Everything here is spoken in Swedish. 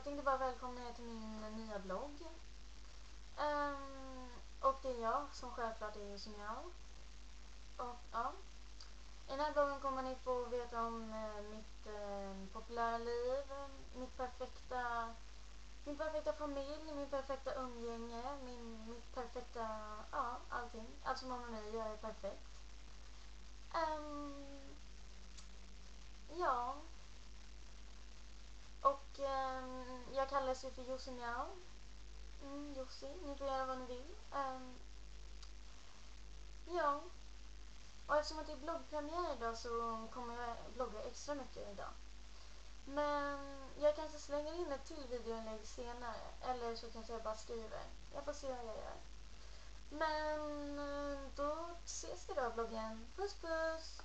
tänkte bara välkomna er till min nya blogg. Och det är jag som självklart är Jussi Miau. Och ja, i den här bloggen kommer ni få veta om mitt populära liv, min perfekta familj, min perfekta umgänge, mitt perfekta, ja, allting. Allt som har med mig att göra är perfekt. Ja. Och jag kallas ju för Jussi Miau. Jussi, ni får göra vad ni vill. Ja. Och eftersom att det är bloggpremiär idag så kommer jag blogga extra mycket idag. Men jag kanske slänger in ett till videoinlägg senare. Eller så kanske jag bara skriver. Jag får se vad jag gör. Men då ses vi då, bloggen. Puss puss!